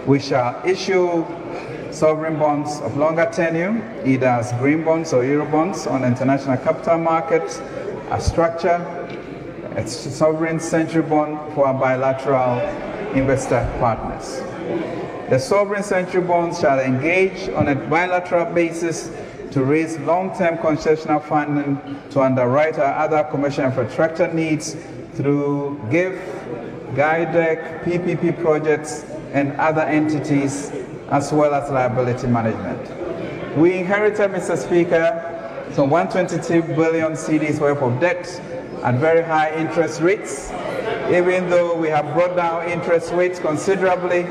We shall issue sovereign bonds of longer tenure, either as green bonds or euro bonds on international capital markets, a structure, a sovereign century bond for our bilateral investor partners. The sovereign century bonds shall engage on a bilateral basis to raise long-term concessional funding to underwrite our other commercial infrastructure needs through GIF, GUIDEC, PPP projects, and other entities, as well as liability management. We inherited, Mr. Speaker, some 122 billion cedis worth of debt at very high interest rates. Even though we have brought down interest rates considerably,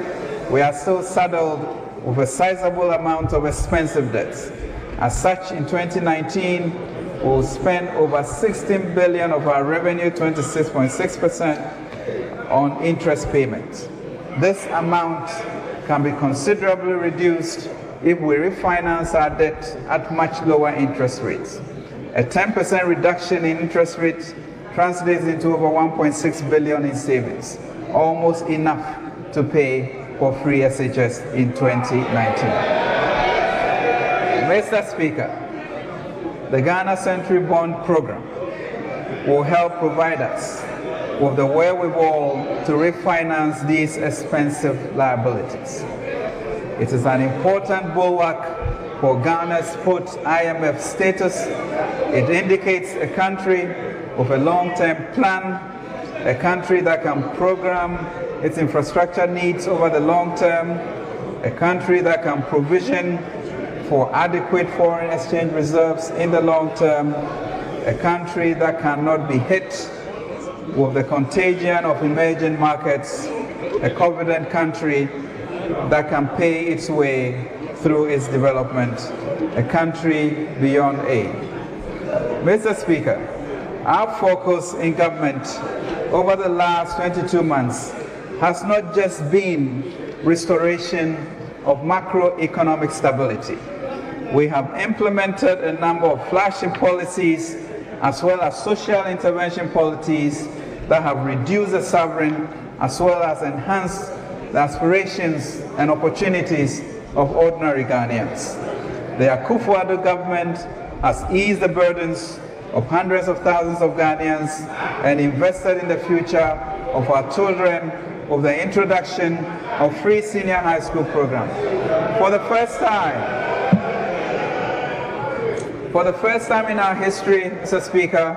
we are still saddled with a sizable amount of expensive debts. As such, in 2019, we'll spend over 16 billion of our revenue, 26.6%, on interest payments. This amount can be considerably reduced if we refinance our debt at much lower interest rates. A 10% reduction in interest rates translates into over 1.6 billion in savings, almost enough to pay for free SHS in 2019. Mr. Speaker, the Ghana Century Bond Program will help provide us with the wherewithal to refinance these expensive liabilities. It is an important bulwark for Ghana's post-IMF status. It indicates a country with a long-term plan, a country that can program its infrastructure needs over the long term, a country that can provision for adequate foreign exchange reserves in the long term, a country that cannot be hit with the contagion of emerging markets, a confident country that can pay its way through its development, a country beyond aid. Mr. Speaker, our focus in government over the last 22 months has not just been restoration of macroeconomic stability. We have implemented a number of flagship policies as well as social intervention policies that have reduced the sovereign as well as enhanced the aspirations and opportunities of ordinary Ghanaians. The Akufo-Addo government has eased the burdens of hundreds of thousands of Ghanaians and invested in the future of our children with the introduction of free senior high school program. For the first time in our history, Mr. Speaker,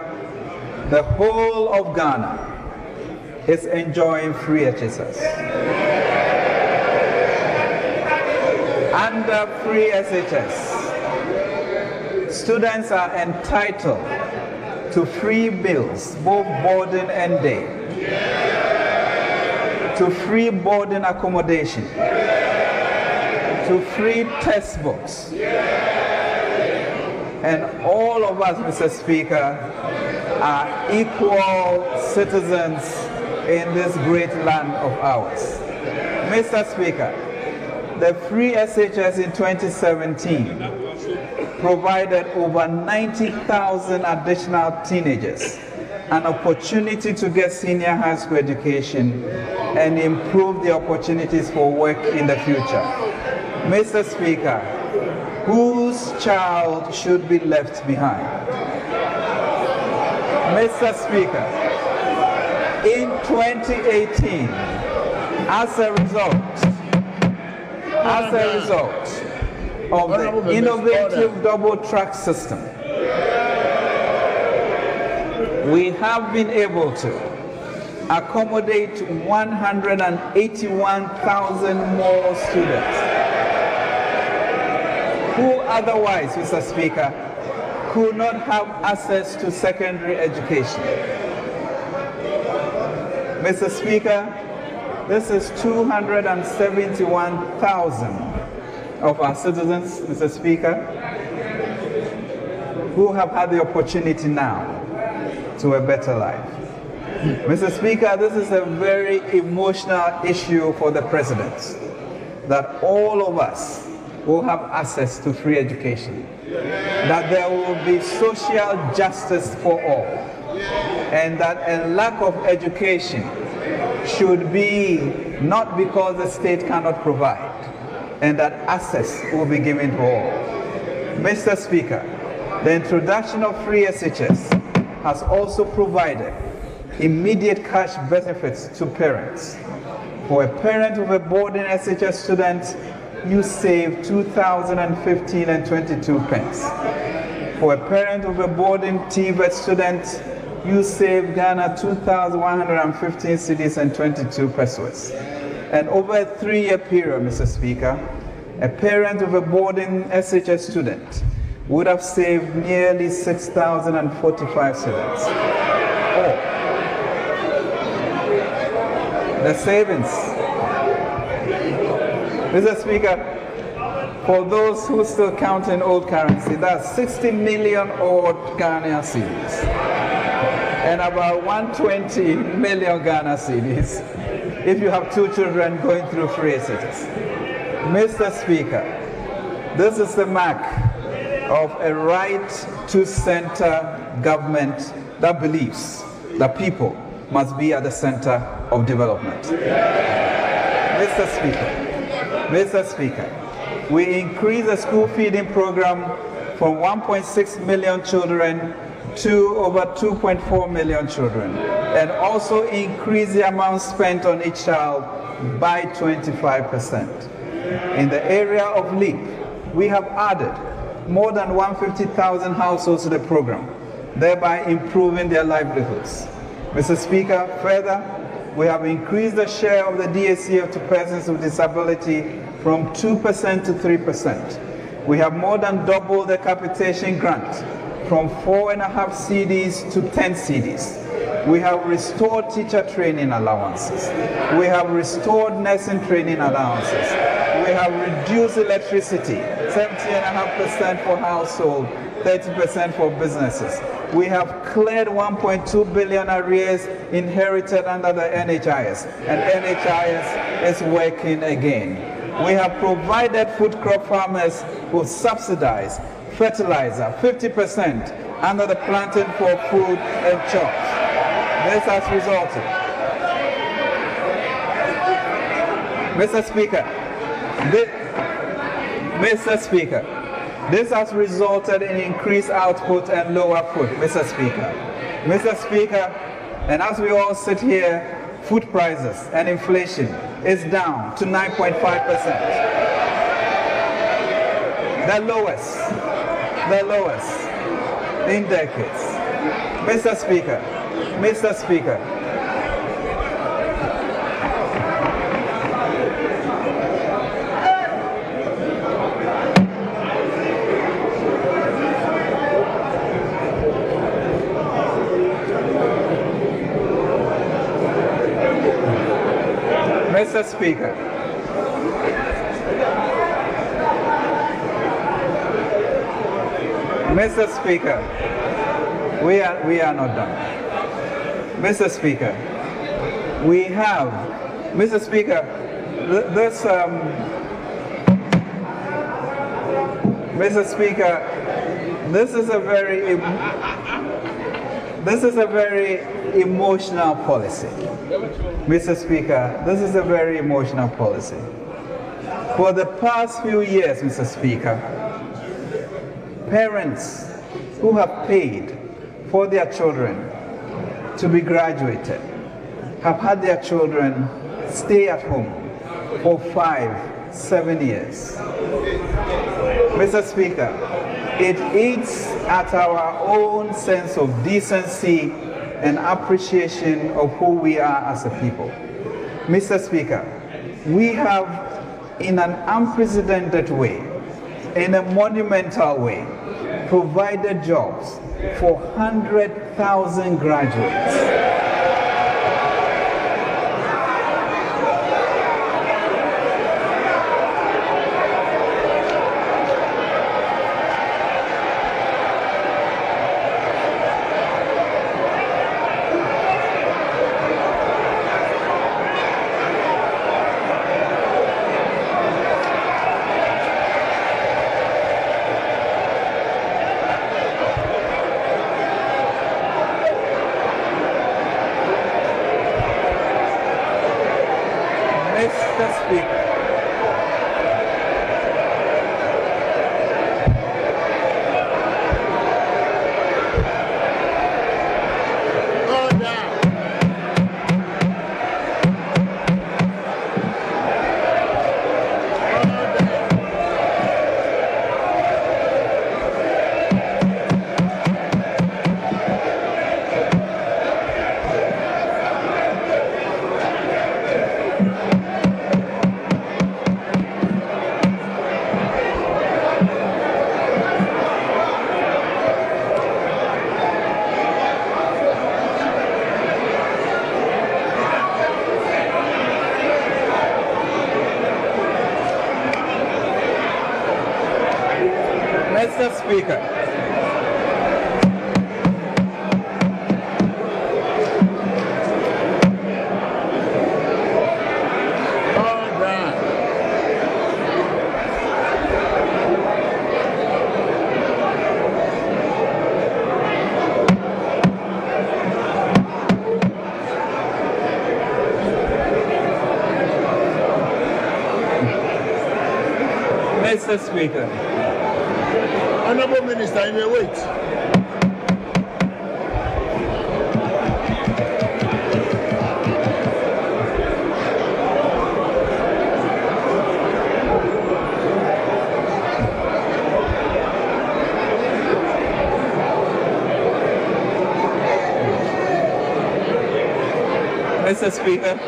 the whole of Ghana is enjoying free HSS. Under free SHS, students are entitled to free meals, both boarding and day, to free boarding accommodation, to free textbooks. And all of us, Mr. Speaker, are equal citizens in this great land of ours. Mr. Speaker, the free SHS in 2017 provided over 90,000 additional teenagers an opportunity to get senior high school education and improve the opportunities for work in the future. Mr. Speaker, whose child should be left behind? Mr. Speaker, in 2018, as a result of the innovative double track system, we have been able to accommodate 181,000 more students who otherwise, Mr. Speaker, could not have access to secondary education. Mr. Speaker, this is 271,000 of our citizens, Mr. Speaker, who have had the opportunity now to a better life. Mr. Speaker, this is a very emotional issue for the President, that all of us will have access to free education, that there will be social justice for all, and that a lack of education should be not because the state cannot provide, and that access will be given to all. Mr. Speaker, the introduction of free SHS has also provided immediate cash benefits to parents. For a parent of a boarding SHS student, you save 2,015 and 22 pence. For a parent of a boarding TVET student, you save Ghana 2,115 cedis and 22 pesos. And over a 3-year period, Mr. Speaker, a parent of a boarding SHS student would have saved nearly 6,045 cedis. Oh, the savings. Mr. Speaker, for those who still count in old currency, that's 60 million old Ghanaian cedis and about 120 million Ghana cedis if you have 2 children going through free SHS. Mr. Speaker, this is the mark of a right-to-center government that believes that people must be at the center of development. Mr. Speaker, we increased the school feeding program from 1.6 million children to over 2.4 million children, and also increased the amount spent on each child by 25%. In the area of LEAP, we have added more than 150,000 households to the program, thereby improving their livelihoods. Mr. Speaker, further, we have increased the share of the DACF to persons with disability from 2% to 3%. We have more than doubled the capitation grant from 4.5 cedis to 10 cedis. We have restored teacher training allowances. We have restored nursing training allowances. We have reduced electricity, 70.5% for household, 30% for businesses. We have cleared 1.2 billion arrears inherited under the NHIS, and NHIS is working again. We have provided food crop farmers with subsidized fertilizer, 50% under the Planting for Food and Jobs. This has resulted. Mr. Speaker, this has resulted in increased output and lower food, Mr. Speaker, and as we all sit here, food prices and inflation is down to 9.5%. The lowest in decades. Mr. Speaker, Mr. Speaker, Mr. Speaker, Mr. Speaker, we are not done. Mr. Speaker, we have, Mr. Speaker, Mr. Speaker, this is a very emotional policy. Mr. Speaker, this is a very emotional policy. For the past few years, Mr. Speaker, parents who have paid for their children to be graduated have had their children stay at home for 5-7 years. Mr. Speaker, it eats at our own sense of decency and appreciation of who we are as a people. Mr. Speaker, we have, in an unprecedented way, in a monumental way, provided jobs for 100,000 graduates. Mr. Speaker. Mr. Speaker. Honorable Minister, you may wait. Mr. Speaker.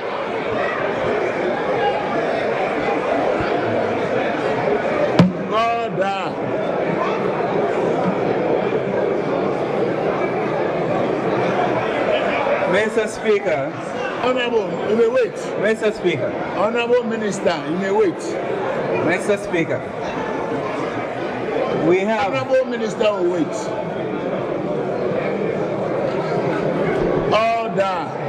Mr. Speaker. Honorable, you may wait. Mr. Speaker. Honorable Minister, you may wait. Mr. Speaker. We have... Honorable Minister will wait. Order.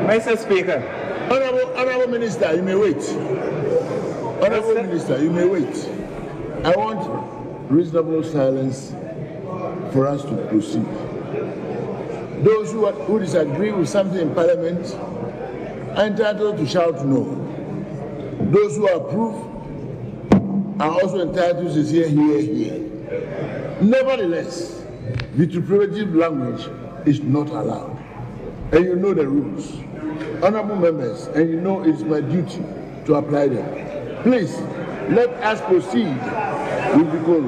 Mr. Speaker. Honorable Minister, you may wait. Honorable Minister, you may wait. I want reasonable silence for us to proceed. Those who disagree with something in Parliament are entitled to shout no. Those who approve are also entitled to say hear, hear. Nevertheless, vituperative language is not allowed. And you know the rules. Honorable members, and you know it's my duty to apply them. Please, let us proceed with the call.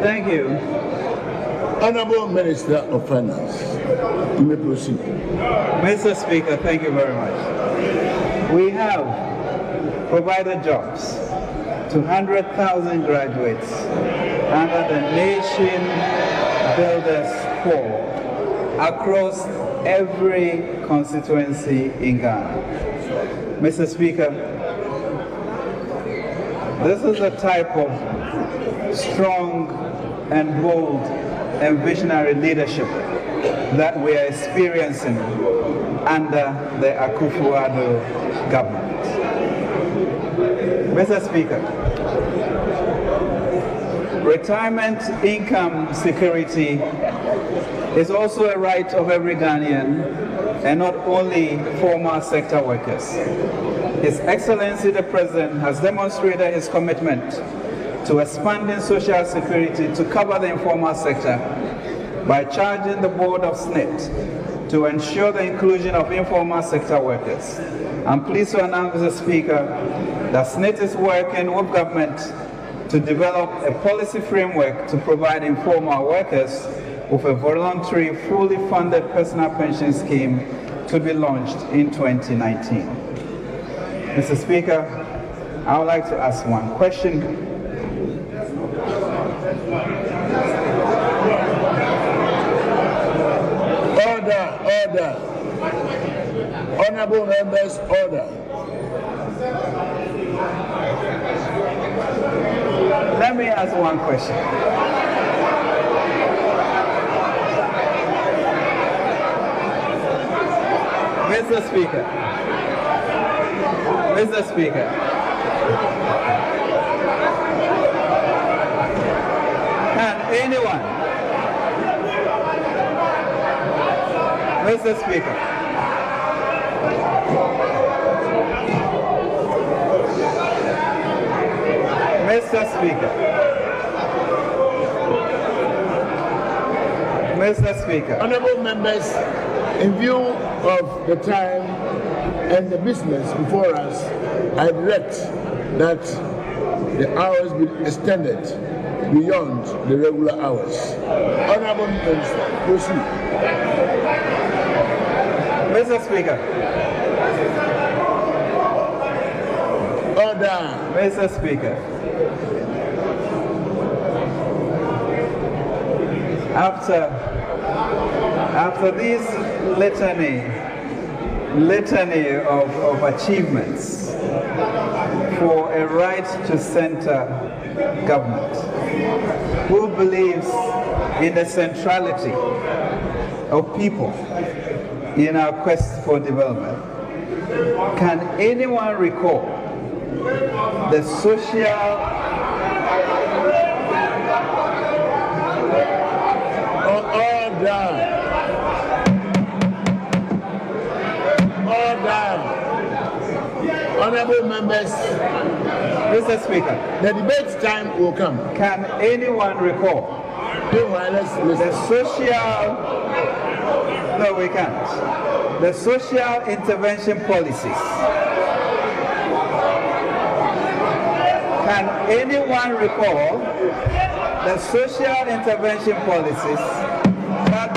Thank you. Honorable Minister of Finance, you may proceed. Mr. Speaker, thank you very much. We have provided jobs to 100,000 graduates under the Nation Builders 4 across every constituency in Ghana. Mr. Speaker, this is the type of strong and bold and visionary leadership that we are experiencing under the Akufo-Addo government. Mr. Speaker, retirement income security is also a right of every Ghanaian and not only formal sector workers. His Excellency the President has demonstrated his commitment to expanding social security to cover the informal sector by charging the board of SNIT to ensure the inclusion of informal sector workers. I'm pleased to announce, Mr. Speaker, that SNIT is working with government to develop a policy framework to provide informal workers with a voluntary, fully funded personal pension scheme to be launched in 2019. Mr. Speaker, I would like to ask one question. Order. Honorable members, order. Let me ask one question. Mr. Speaker, Mr. Speaker. Can anyone? Mr. Speaker. Mr. Speaker. Mr. Speaker. Honorable members, in view of the time and the business before us, I direct that the hours be extended beyond the regular hours. Honorable Minister, proceed. Mr. Speaker. Order. Mr. Speaker. After this litany of achievements for a right to center government, who believes in the centrality of people in our quest for development, can anyone recall the social Honorable members, Mr. Speaker, the debate time will come. Can anyone recall the social? No, we can't. The social intervention policies. Can anyone recall the social intervention policies that?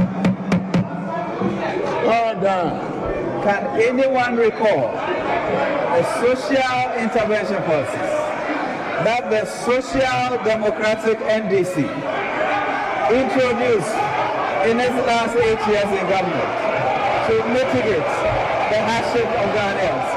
Can anyone recall the social intervention policies that the Social Democratic NDC introduced in its last 8 years in government to mitigate the hardship of Ghanaians?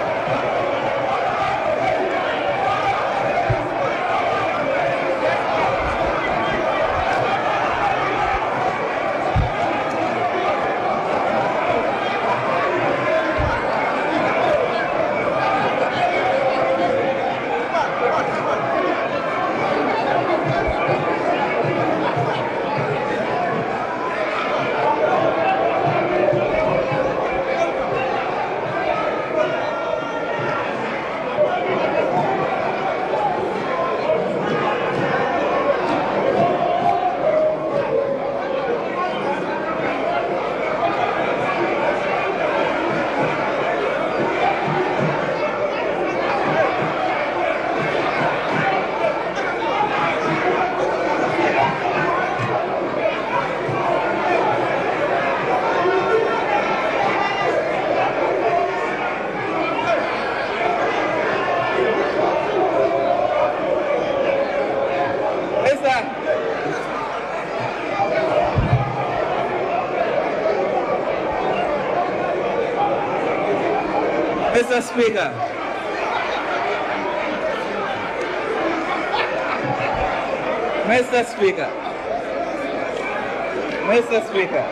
Mr. Speaker, Mr. Speaker, Mr. Speaker,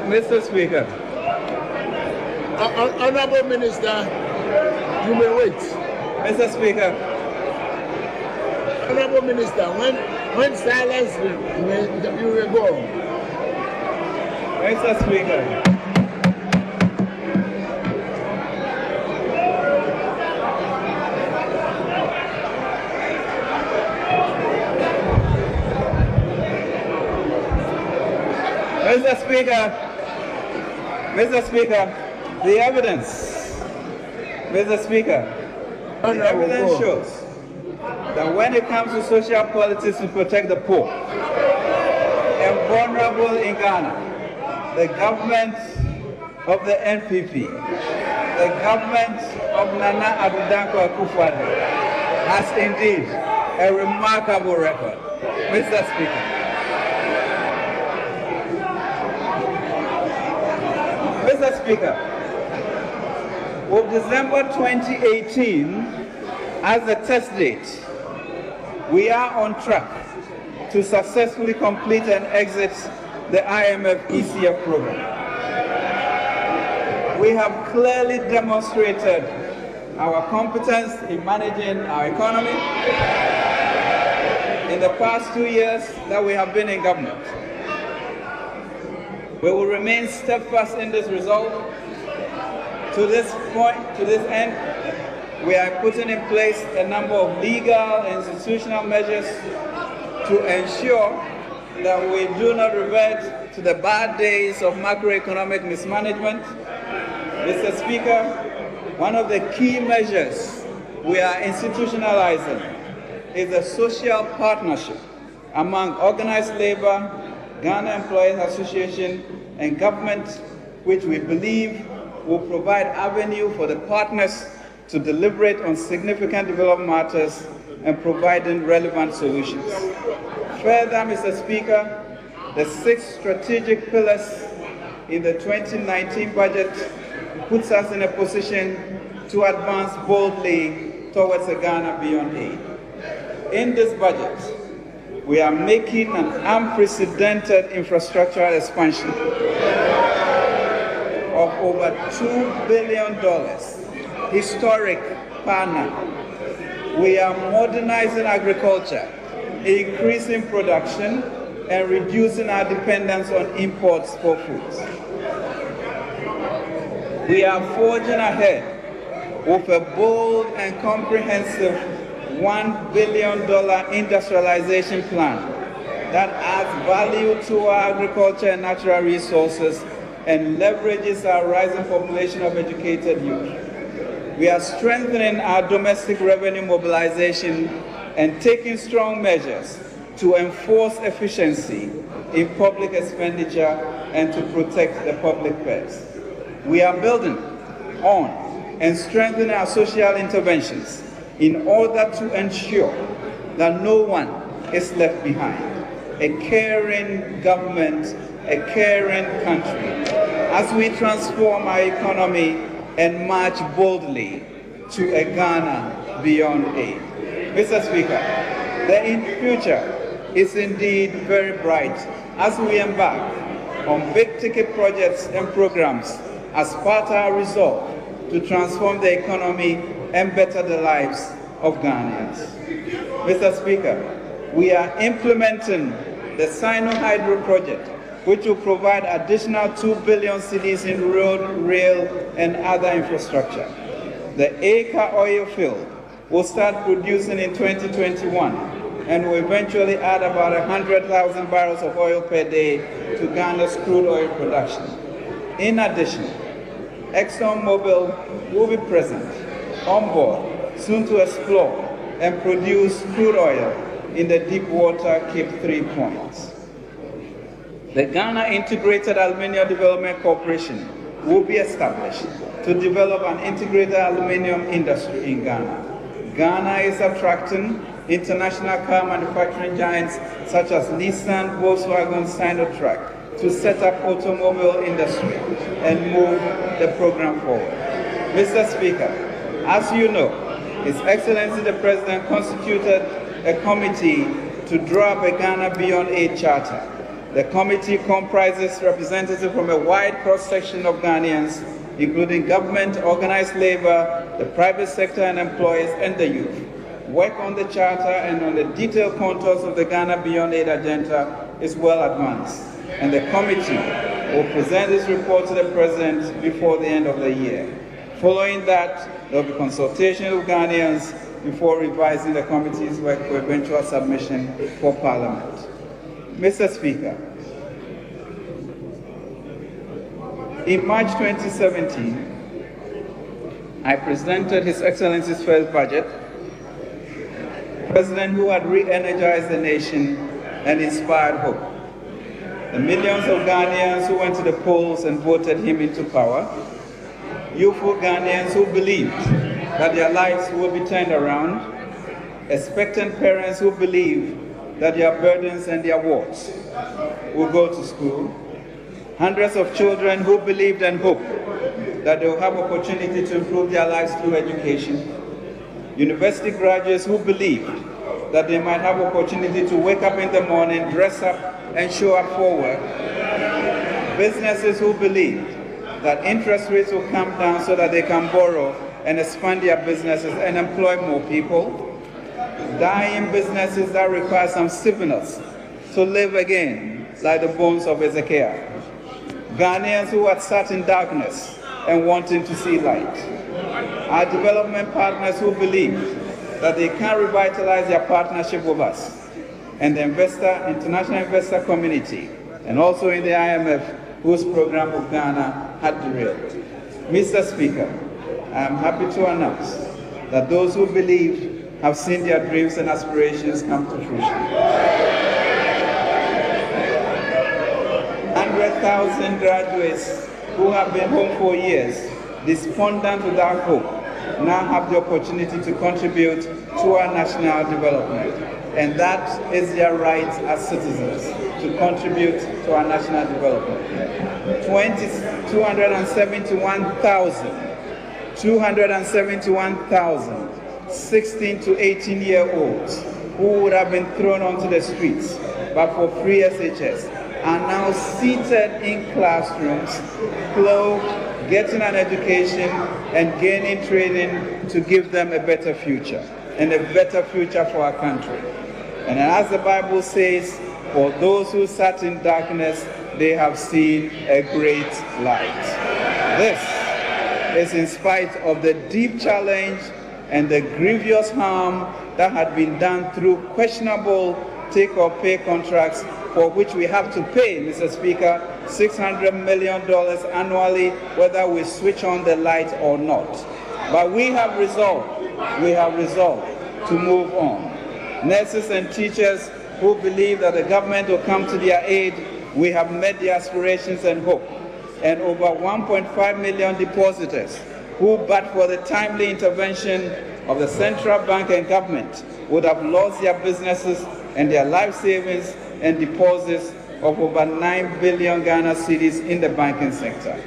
Mr. Speaker. Honorable Minister, you may wait. Mr. Speaker. Honorable Minister, when silence you will go. Mr. Speaker. Mr. Speaker. Mr. Speaker, the evidence. Mr. Speaker, the evidence shows that when it comes to social politics to protect the poor and vulnerable in Ghana, the government of the NPP, the government of Nana Addo Dankwa Akufo-Addo has indeed a remarkable record. Mr. Speaker. Mr. Speaker, with December 2018 as the test date, we are on track to successfully complete and exit the IMF ECF program. We have clearly demonstrated our competence in managing our economy in the past 2 years that we have been in government. We will remain steadfast in this resolve. To this point, to this end, we are putting in place a number of legal and institutional measures to ensure that we do not revert to the bad days of macroeconomic mismanagement. Mr. Speaker, one of the key measures we are institutionalizing is a social partnership among organized labor, Ghana Employees Association, and government, which we believe will provide avenue for the partners to deliberate on significant development matters and providing relevant solutions. Further, Mr. Speaker, the 6 strategic pillars in the 2019 budget puts us in a position to advance boldly towards a Ghana beyond aid. In this budget, we are making an unprecedented infrastructural expansion of over $2 billion, historic partner. We are modernizing agriculture, increasing production, and reducing our dependence on imports for foods. We are forging ahead with a bold and comprehensive $1 billion industrialization plan that adds value to our agriculture and natural resources and leverages our rising population of educated youth. We are strengthening our domestic revenue mobilization and taking strong measures to enforce efficiency in public expenditure and to protect the public purse. We are building on and strengthening our social interventions in order to ensure that no one is left behind. A caring government, a caring country, as we transform our economy and march boldly to a Ghana beyond aid. Mr. Speaker, the future is indeed very bright as we embark on big-ticket projects and programs as part of our resolve to transform the economy and better the lives of Ghanaians. Mr. Speaker, we are implementing the Sino Hydro project, which will provide additional 2 billion cedis in road, rail, and other infrastructure. The Acre oil field will start producing in 2021 and will eventually add about 100,000 barrels of oil per day to Ghana's crude oil production. In addition, ExxonMobil will be present on board soon to explore and produce crude oil in the deep water Cape 3 points. The Ghana Integrated Aluminium Development Corporation will be established to develop an integrated aluminium industry in Ghana. Ghana is attracting international car manufacturing giants such as Nissan, Volkswagen, Sinotruk to set up automobile industry and move the program forward. Mr. Speaker, as you know, His Excellency the President constituted a committee to draw up a Ghana Beyond Aid Charter. The committee comprises representatives from a wide cross-section of Ghanaians, including government, organized labor, the private sector and employees, and the youth. Work on the charter and on the detailed contours of the Ghana Beyond Aid agenda is well advanced, and the committee will present this report to the President before the end of the year. Following that, there will be consultation with Ghanaians before revising the committee's work for eventual submission for Parliament. Mr. Speaker, in March 2017, I presented His Excellency's first budget, a president who had re-energized the nation and inspired hope. The millions of Ghanaians who went to the polls and voted him into power, youthful Ghanaians who believed that their lives will be turned around, expectant parents who believed that their burdens and their warts will go to school, hundreds of children who believed and hoped that they will have opportunity to improve their lives through education, university graduates who believed that they might have opportunity to wake up in the morning, dress up, and show up for work. Businesses who believe that interest rates will come down so that they can borrow and expand their businesses and employ more people. Dying businesses that require some stiffness to live again, like the bones of Ezekiel. Ghanaians who had sat in darkness and wanting to see light. Our development partners who believe that they can revitalize their partnership with us. And the international investor community, and also in the IMF, whose program of Ghana had derailed. Mr. Speaker, I am happy to announce that those who believe have seen their dreams and aspirations come to fruition. 100,000 graduates who have been home for years, despondent without hope, now have the opportunity to contribute to our national development. And that is their right as citizens, to contribute to our national development. 271,000 16 to 18-year-olds who would have been thrown onto the streets but for free SHS are now seated in classrooms, clothed, getting an education and gaining training to give them a better future, and a better future for our country. And as the Bible says, for those who sat in darkness, they have seen a great light. This is in spite of the deep challenge and the grievous harm that had been done through questionable take-or-pay contracts, for which we have to pay, Mr. Speaker, $600 million annually, whether we switch on the light or not. But we have resolved to move on. Nurses and teachers who believe that the government will come to their aid, we have met their aspirations and hope. And over 1.5 million depositors who, but for the timely intervention of the central bank and government, would have lost their businesses and their life savings and deposits of over 9 billion Ghana cedis in the banking sector.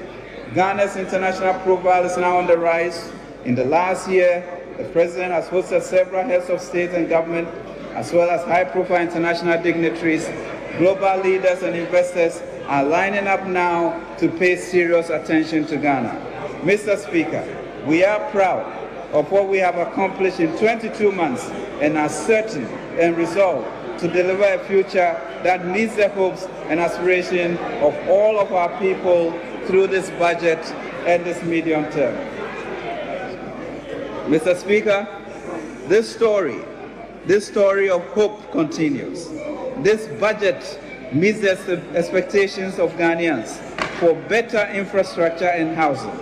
Ghana's international profile is now on the rise. In the last year, the President has hosted several heads of state and government, as well as high-profile international dignitaries. Global leaders and investors are lining up now to pay serious attention to Ghana. Mr. Speaker, we are proud of what we have accomplished in 22 months and are certain and resolved to deliver a future that meets the hopes and aspirations of all of our people through this budget and this medium term. Mr. Speaker, this story of hope continues. This budget meets the expectations of Ghanaians for better infrastructure and housing,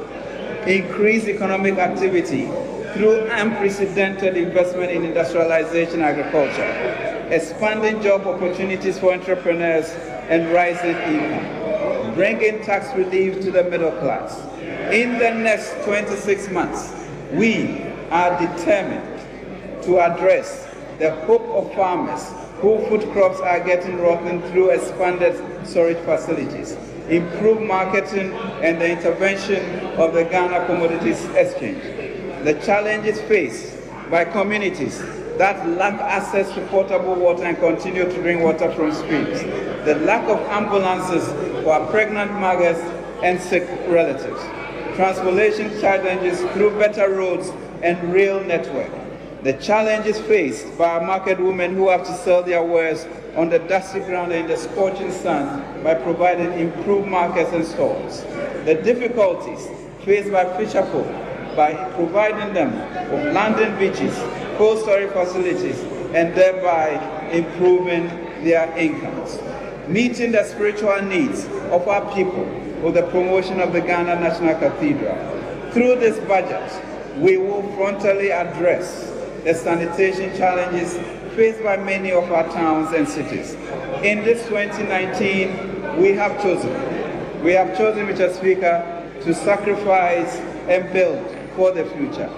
increased economic activity through unprecedented investment in industrialization and agriculture, expanding job opportunities for entrepreneurs and rising income, bringing tax relief to the middle class. In the next 26 months, we are determined to address the hope of farmers whose food crops are getting rotten through expanded storage facilities, improved marketing, and the intervention of the Ghana Commodities Exchange. The challenges faced by communities that lack access to potable water and continue to drink water from streams, the lack of ambulances for our pregnant mothers and sick relatives, transportation challenges through better roads and rail network, the challenges faced by our market women who have to sell their wares on the dusty ground and in the scorching sun by providing improved markets and stores, the difficulties faced by fisherfolk by providing them with landing beaches, cold storage facilities, and thereby improving their incomes, meeting the spiritual needs of our people with the promotion of the Ghana National Cathedral. Through this budget, we will frontally address the sanitation challenges faced by many of our towns and cities. In this 2019, we have chosen, Mr. Speaker, to sacrifice and build for the future.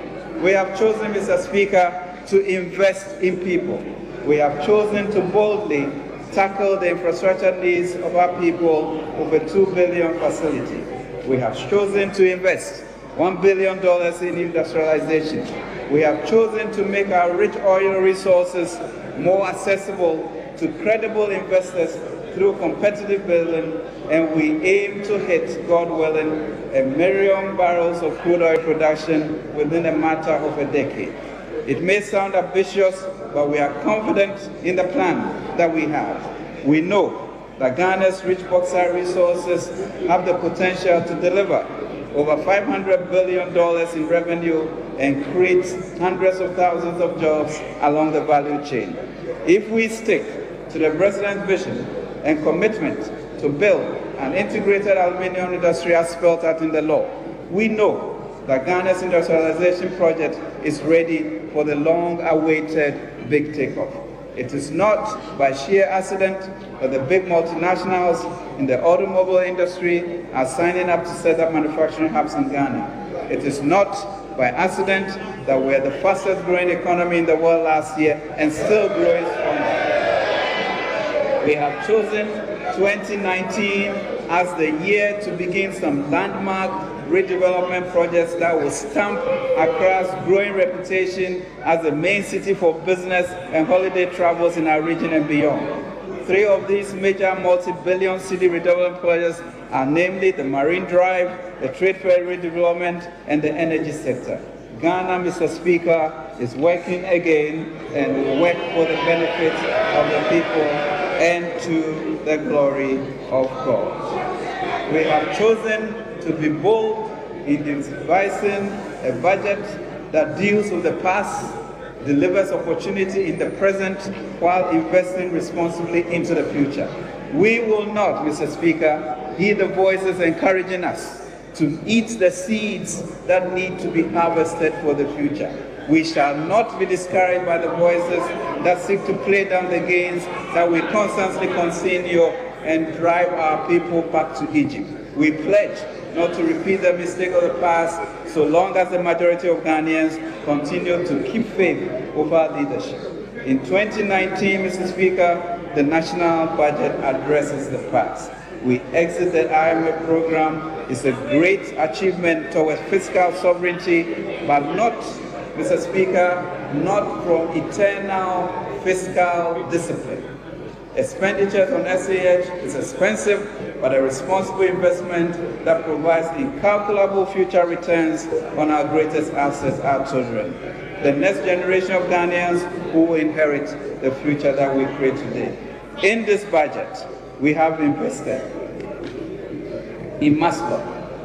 We have chosen, Mr. Speaker, to invest in people. We have chosen to boldly tackle the infrastructure needs of our people with a $2 billion facility. We have chosen to invest $1 billion in industrialization. We have chosen to make our rich oil resources more accessible to credible investors through competitive bidding, and we aim to hit, God willing, 1 million barrels of crude oil production within a matter of a decade. It may sound ambitious, but we are confident in the plan that we have. We know that Ghana's rich bauxite resources have the potential to deliver over $500 billion in revenue and create hundreds of thousands of jobs along the value chain. If we stick to the President's vision and commitment to build an integrated aluminium industry as spelled out in the law, we know that Ghana's industrialization project is ready for the long-awaited big takeoff. It is not by sheer accident that the big multinationals in the automobile industry are signing up to set up manufacturing hubs in Ghana. It is not by accident that we're the fastest growing economy in the world last year and still growing stronger. We have chosen 2019 as the year to begin some landmark redevelopment projects that will stamp Accra's growing reputation as the main city for business and holiday travels in our region and beyond. 3 of these major multi-billion city redevelopment projects are namely the Marine Drive, the Trade Fair redevelopment, and the energy sector. Ghana, Mr. Speaker, is working again and will work for the benefit of the people and to the glory of God. We have chosen to be bold in devising a budget that deals with the past, delivers opportunity in the present, while investing responsibly into the future. We will not, Mr. Speaker, heed the voices encouraging us to eat the seeds that need to be harvested for the future. We shall not be discouraged by the voices that seek to play down the gains that will constantly continue and drive our people back to Egypt. We pledge not to repeat the mistake of the past so long as the majority of Ghanaians continue to keep faith with our leadership. In 2019, Mr. Speaker, the national budget addresses the past. We exit the IMF program. It's a great achievement towards fiscal sovereignty, but not, Mr. Speaker, not from eternal fiscal discipline. Expenditures on SAH is expensive, but a responsible investment that provides incalculable future returns on our greatest assets, our children. The next generation of Ghanaians who will inherit the future that we create today. In this budget, we have invested in Maslow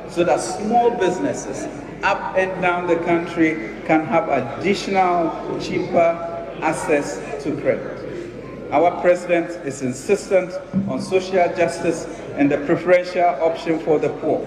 so that small businesses up and down the country can have additional, cheaper access to credit. Our president is insistent on social justice and the preferential option for the poor,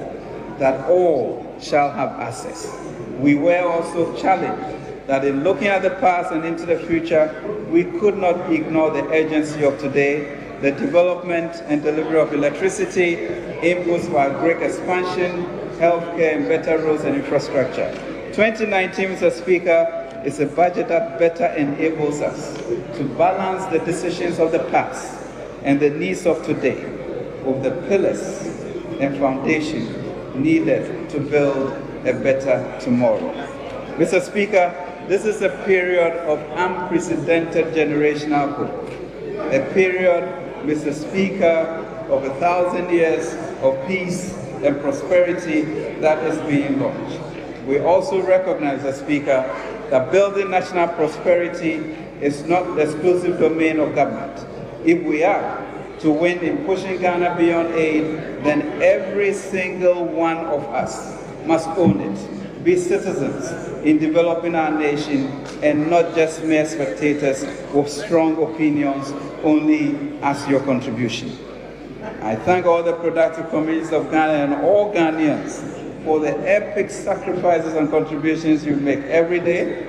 that all shall have access. We were also challenged that in looking at the past and into the future, we could not ignore the urgency of today, the development and delivery of electricity, inputs for our great expansion, healthcare, and better roads and infrastructure. 2019, Mr. Speaker, is a budget that better enables us to balance the decisions of the past and the needs of today with the pillars and foundation needed to build a better tomorrow. Mr. Speaker, this is a period of unprecedented generational hope, a period, Mr. Speaker, of 1,000 years of peace and prosperity that is being launched. We also recognize, Mr. Speaker, that building national prosperity is not the exclusive domain of government. If we are to win in pushing Ghana beyond aid, then every single one of us must own it, be citizens in developing our nation, and not just mere spectators with strong opinions only as your contribution. I thank all the productive communities of Ghana and all Ghanaians for the epic sacrifices and contributions you make every day.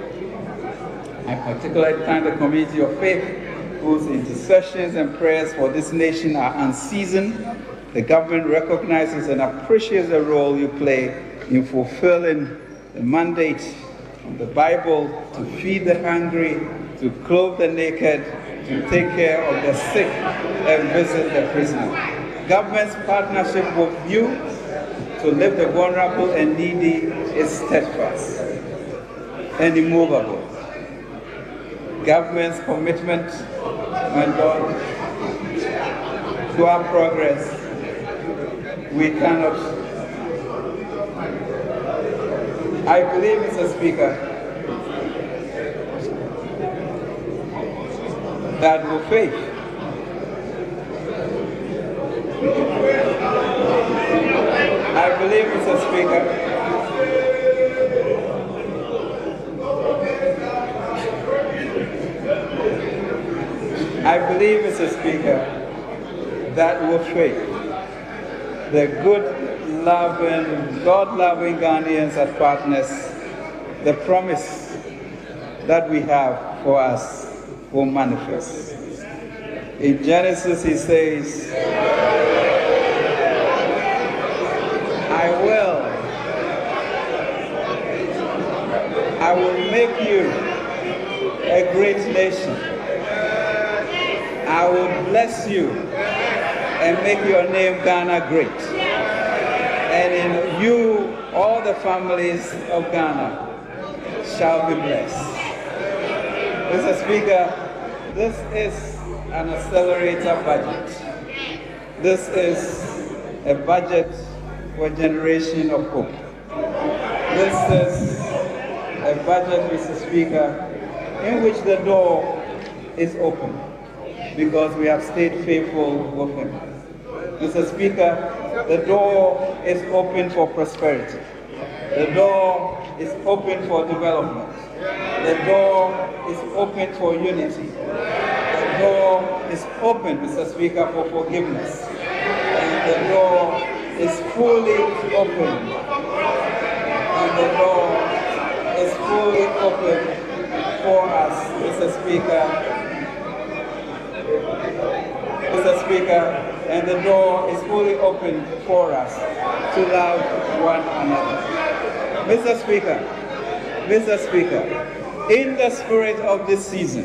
I particularly thank the community of faith whose intercessions and prayers for this nation are unceasing. The government recognizes and appreciates the role you play in fulfilling the mandate from the Bible to feed the hungry, to clothe the naked, to take care of the sick and visit the prisoner. Government's partnership with you to lift the vulnerable and needy is steadfast. and immovable. Government's commitment, my Lord, to our progress, we cannot. I believe, Mr. Speaker, that with faith, I believe, Mr. Speaker, that with faith, the good, loving, God-loving Ghanaians and partners, the promise that we have for us will manifest. In Genesis, he says, I will make you a great nation. I will bless you and make your name Ghana great. And in you, all the families of Ghana shall be blessed. Mr. Speaker, this is an accelerator budget. This is a budget for a generation of hope. This is a budget, Mr. Speaker, in which the door is open because we have stayed faithful with him. Mr. Speaker, the door is open for prosperity. The door is open for development. The door is open for unity. The door is open, Mr. Speaker, for forgiveness. And the door is fully open. And the door is fully open for us, Mr. Speaker. Mr. Speaker, and the door is fully open for us to love one another. Mr. Speaker, in the spirit of this season,